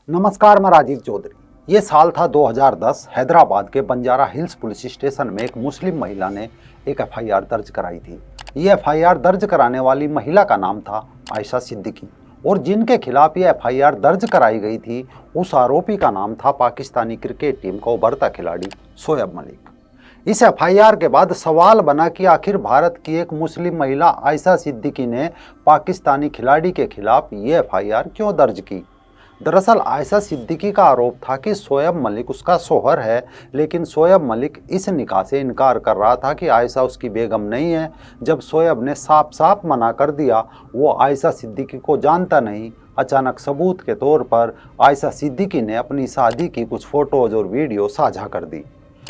नमस्कार, मैं राजीव चौधरी। ये साल था 2010। हैदराबाद के बंजारा हिल्स पुलिस स्टेशन में एक मुस्लिम महिला ने एक एफआईआर दर्ज कराई थी। ये एफआईआर दर्ज कराने वाली महिला का नाम था आयशा सिद्दीकी और जिनके खिलाफ ये एफआईआर दर्ज कराई गई थी उस आरोपी का नाम था पाकिस्तानी क्रिकेट टीम का उभरता खिलाड़ी शोएब मलिक। इस एफआईआर के बाद सवाल बना कि आखिर भारत की एक मुस्लिम महिला आयशा सिद्दीकी ने पाकिस्तानी खिलाड़ी के खिलाफ ये एफआईआर क्यों दर्ज की। दरअसल आयशा सिद्दीकी का आरोप था कि शोएब मलिक उसका शौहर है, लेकिन शोएब मलिक इस निकाह से इनकार कर रहा था कि आयशा उसकी बेगम नहीं है। जब शोएब ने साफ साफ मना कर दिया, वो आयशा सिद्दीकी को जानता नहीं। अचानक सबूत के तौर पर आयशा सिद्दीकी ने अपनी शादी की कुछ फोटोज और वीडियो साझा कर दी।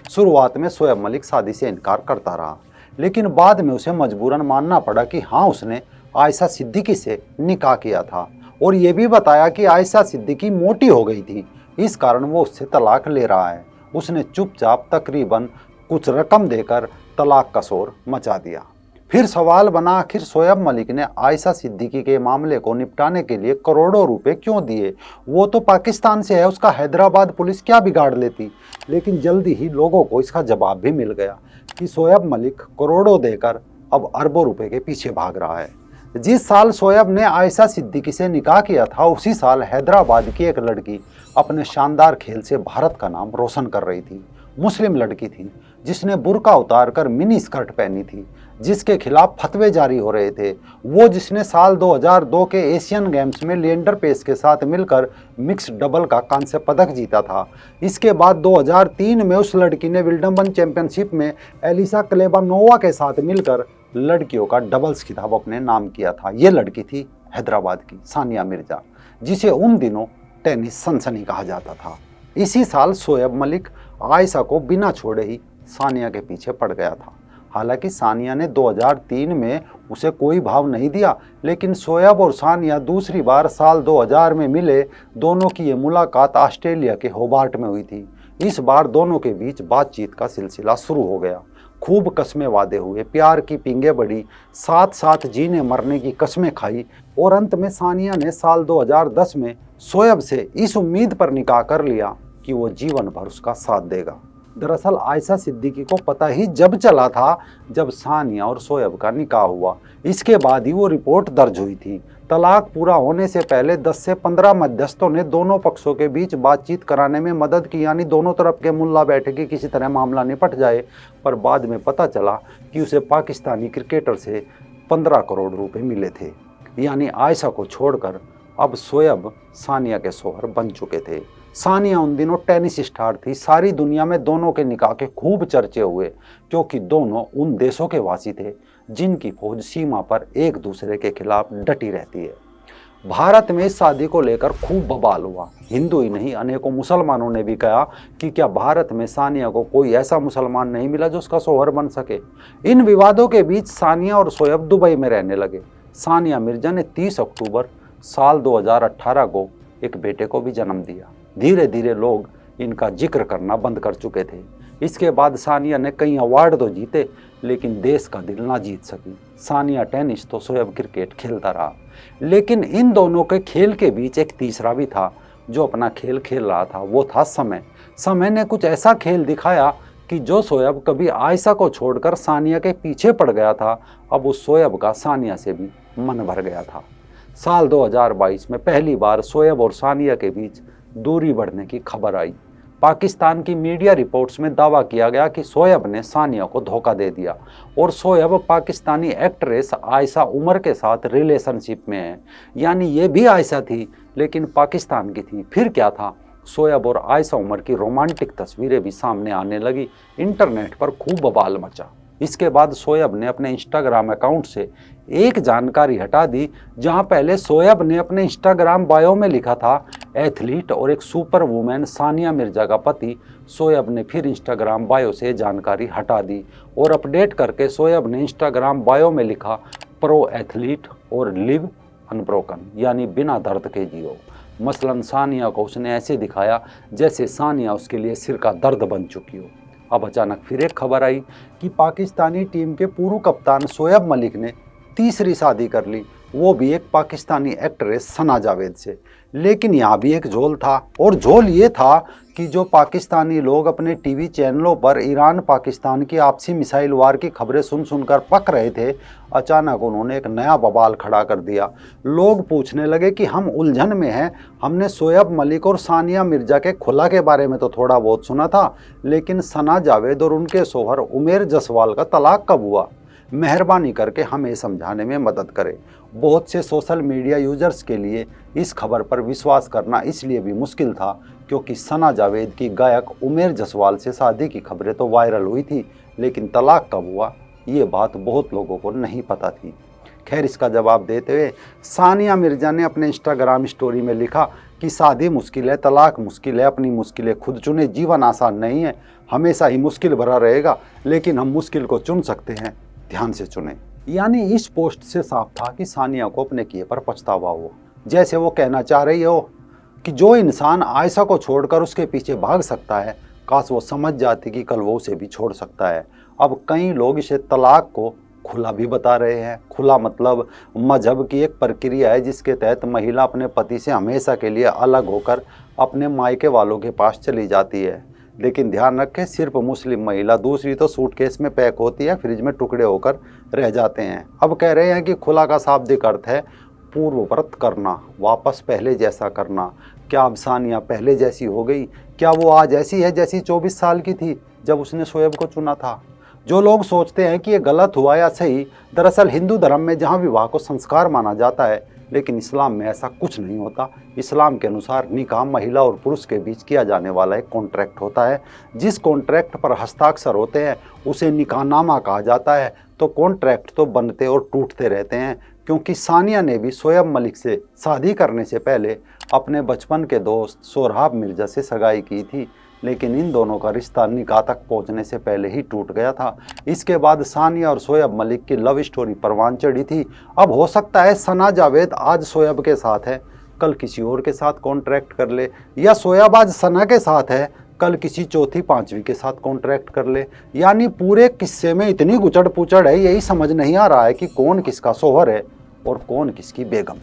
शुरुआत में शोएब मलिक शादी से इनकार करता रहा, लेकिन बाद में उसे मजबूरन मानना पड़ा कि हाँ, उसने आयशा सिद्दीकी से निकाह किया था और ये भी बताया कि आयशा सिद्दीकी मोटी हो गई थी, इस कारण वो उससे तलाक ले रहा है। उसने चुपचाप तकरीबन कुछ रकम देकर तलाक का शोर मचा दिया। फिर सवाल बना, आखिर शोएब मलिक ने आयशा सिद्दीकी के मामले को निपटाने के लिए करोड़ों रुपए क्यों दिए। वो तो पाकिस्तान से है, उसका हैदराबाद पुलिस क्या बिगाड़ लेती। लेकिन जल्दी ही लोगों को इसका जवाब भी मिल गया कि शोएब मलिक करोड़ों देकर अब अरबों रुपए के पीछे भाग रहा है। जिस साल शोएब ने आयशा सिद्दीकी से निकाह किया था, उसी साल हैदराबाद की एक लड़की अपने शानदार खेल से भारत का नाम रोशन कर रही थी। मुस्लिम लड़की थी जिसने बुर्का उतारकर मिनी स्कर्ट पहनी थी, जिसके खिलाफ फतवे जारी हो रहे थे। वो जिसने साल 2002 के एशियन गेम्स में लिएंडर पेस के साथ मिलकर मिक्स डबल का कांस्य पदक जीता था। इसके बाद 2003 में उस लड़की ने विल्डम्बन चैंपियनशिप में एलिसा क्लेबानोवा के साथ मिलकर लड़कियों का डबल्स खिताब अपने नाम किया था। ये लड़की थी हैदराबाद की सानिया मिर्जा, जिसे उन दिनों टेनिस सनसनी कहा जाता था। इसी साल शोएब मलिक आयशा को बिना छोड़े ही सानिया के पीछे पड़ गया था। हालांकि सानिया ने 2003 में उसे कोई भाव नहीं दिया, लेकिन शोएब और सानिया दूसरी बार साल 2000 में मिले। दोनों की ये मुलाकात ऑस्ट्रेलिया के होबार्ट में हुई थी। इस बार दोनों के बीच बातचीत का सिलसिला शुरू हो गया। खूब कस्में वादे हुए, प्यार की पींगे बढ़ी, साथ साथ जीने मरने की कस्में खाई और अंत में सानिया ने साल 2010 में शोएब से इस उम्मीद पर निकाह कर लिया कि वो जीवन भर उसका साथ देगा। दरअसल आयशा सिद्दीकी को पता ही जब चला था जब सानिया और शोएब का निकाह हुआ। इसके बाद ही वो रिपोर्ट दर्ज हुई थी। तलाक पूरा होने से पहले 10 से 15 मध्यस्थों ने दोनों पक्षों के बीच बातचीत कराने में मदद की, यानी दोनों तरफ के मुल्ला बैठे कि किसी तरह मामला निपट जाए। पर बाद में पता चला कि उसे पाकिस्तानी क्रिकेटर से 15 करोड़ रुपए मिले थे। यानी आयशा को छोड़कर अब शोएब सानिया के शौहर बन चुके थे। सानिया उन दिनों टेनिस स्टार थी। सारी दुनिया में दोनों के निकाह के खूब चर्चे हुए, क्योंकि दोनों उन देशों के वासी थे जिनकी फौज सीमा पर एक दूसरे के खिलाफ डटी रहती है। भारत में इस शादी को लेकर खूब बवाल हुआ। हिंदू ही नहीं, अनेकों मुसलमानों ने भी कहा कि क्या भारत में सानिया को कोई ऐसा मुसलमान नहीं मिला जो उसका शौहर बन सके। इन विवादों के बीच सानिया और शोएब दुबई में रहने लगे। सानिया मिर्जा ने 30 अक्टूबर साल 2018 को एक बेटे को भी जन्म दिया। धीरे धीरे लोग इनका जिक्र करना बंद कर चुके थे। इसके बाद सानिया ने कई अवार्ड तो जीते, लेकिन देश का दिल ना जीत सकी। सानिया टेनिस तो शोएब क्रिकेट खेलता रहा, लेकिन इन दोनों के खेल के बीच एक तीसरा भी था जो अपना खेल खेल रहा था। वो था समय। समय ने कुछ ऐसा खेल दिखाया कि जो शोएब कभी आयशा को छोड़कर सानिया के पीछे पड़ गया था, अब उस शोएब का सानिया से भी मन भर गया था। साल 2022 में पहली बार शोएब और सानिया के बीच दूरी बढ़ने की खबर आई। पाकिस्तान की मीडिया रिपोर्ट्स में दावा किया गया कि शोएब ने सानिया को धोखा दे दिया और शोएब पाकिस्तानी एक्ट्रेस आयशा उमर के साथ रिलेशनशिप में है। यानी ये भी आयशा थी, लेकिन पाकिस्तान की थी। फिर क्या था, शोएब और आयशा उमर की रोमांटिक तस्वीरें भी सामने आने लगी। इंटरनेट पर खूब बवाल मचा। इसके बाद शोएब ने अपने इंस्टाग्राम अकाउंट से एक जानकारी हटा दी। जहां पहले शोएब ने अपने इंस्टाग्राम बायो में लिखा था एथलीट और एक सुपर वुमेन सानिया मिर्जा का पति, शोएब ने फिर इंस्टाग्राम बायो से जानकारी हटा दी और अपडेट करके शोएब ने इंस्टाग्राम बायो में लिखा प्रो एथलीट और लिव अनब्रोकन, यानी बिना दर्द के जियो। मसलन सानिया को उसने ऐसे दिखाया जैसे सानिया उसके लिए सिर का दर्द बन चुकी हो। अब अचानक फिर एक खबर आई कि पाकिस्तानी टीम के पूर्व कप्तान शोएब मलिक ने तीसरी शादी कर ली, वो भी एक पाकिस्तानी एक्ट्रेस सना जावेद से। लेकिन यहाँ भी एक झोल था, और झोल ये था कि जो पाकिस्तानी लोग अपने टीवी चैनलों पर ईरान पाकिस्तान की आपसी मिसाइल वार की खबरें सुन सुनकर पक रहे थे, अचानक उन्होंने एक नया बवाल खड़ा कर दिया। लोग पूछने लगे कि हम उलझन में हैं, हमने शोएब मलिक और सानिया मिर्जा के खुला के बारे में तो थोड़ा बहुत सुना था, लेकिन सना जावेद और उनके शोहर उमेर जसवाल का तलाक कब हुआ? मेहरबानी करके हमें समझाने में मदद करें। बहुत से सोशल मीडिया यूजर्स के लिए इस खबर पर विश्वास करना इसलिए भी मुश्किल था क्योंकि सना जावेद की गायक उमेर जसवाल से शादी की खबरें तो वायरल हुई थी, लेकिन तलाक कब हुआ ये बात बहुत लोगों को नहीं पता थी। खैर, इसका जवाब देते हुए सानिया मिर्जा ने अपने इंस्टाग्राम स्टोरी में लिखा कि शादी मुश्किल है, तलाक मुश्किल है, अपनी मुश्किलें खुद चुने, जीवन आसान नहीं है, हमेशा ही मुश्किल भरा रहेगा, लेकिन हम मुश्किल को चुन सकते हैं, ध्यान से चुने। यानी इस पोस्ट से साफ था कि सानिया को अपने किए पर पछतावा हुआ, जैसे वो कहना चाह रही हो कि जो इंसान आयशा को छोड़कर उसके पीछे भाग सकता है, काश वो समझ जाती कि कल वो उसे भी छोड़ सकता है। अब कई लोग इसे तलाक को खुला भी बता रहे हैं। खुला मतलब मजहब की एक प्रक्रिया है जिसके तहत महिला अपने पति से हमेशा के लिए अलग होकर अपने मायके वालों के पास चली जाती है। लेकिन ध्यान रखें, सिर्फ मुस्लिम महिला, दूसरी तो सूटकेस में पैक होती है, फ्रिज में टुकड़े होकर रह जाते हैं। अब कह रहे हैं कि खुला का शाब्दिक अर्थ है पूर्वव्रत करना, वापस पहले जैसा करना। क्या अब सानिया पहले जैसी हो गई? क्या वो आज ऐसी है जैसी 24 साल की थी जब उसने शोएब को चुना था? जो लोग सोचते हैं कि ये गलत हुआ या सही, दरअसल हिंदू धर्म में जहाँ विवाह को संस्कार माना जाता है, लेकिन इस्लाम में ऐसा कुछ नहीं होता। इस्लाम के अनुसार निकाह महिला और पुरुष के बीच किया जाने वाला एक कॉन्ट्रैक्ट होता है। जिस कॉन्ट्रैक्ट पर हस्ताक्षर होते हैं उसे निकाहनामा कहा जाता है। तो कॉन्ट्रैक्ट तो बनते और टूटते रहते हैं, क्योंकि सानिया ने भी शोएब मलिक से शादी करने से पहले अपने बचपन के दोस्त सोहराब मिर्जा से सगाई की थी, लेकिन इन दोनों का रिश्ता निकाह तक पहुंचने से पहले ही टूट गया था। इसके बाद सानिया और शोएब मलिक की लव स्टोरी परवान चढ़ी थी। अब हो सकता है सना जावेद आज शोएब के साथ है, कल किसी और के साथ कॉन्ट्रैक्ट कर ले, या शोएब आज सना के साथ है, कल किसी चौथी पांचवी के साथ कॉन्ट्रैक्ट कर ले। यानी पूरे किस्से में इतनी गुचड़ पुचड़ है, यही समझ नहीं आ रहा है कि कौन किसका शोहर है और कौन किसकी बेगम।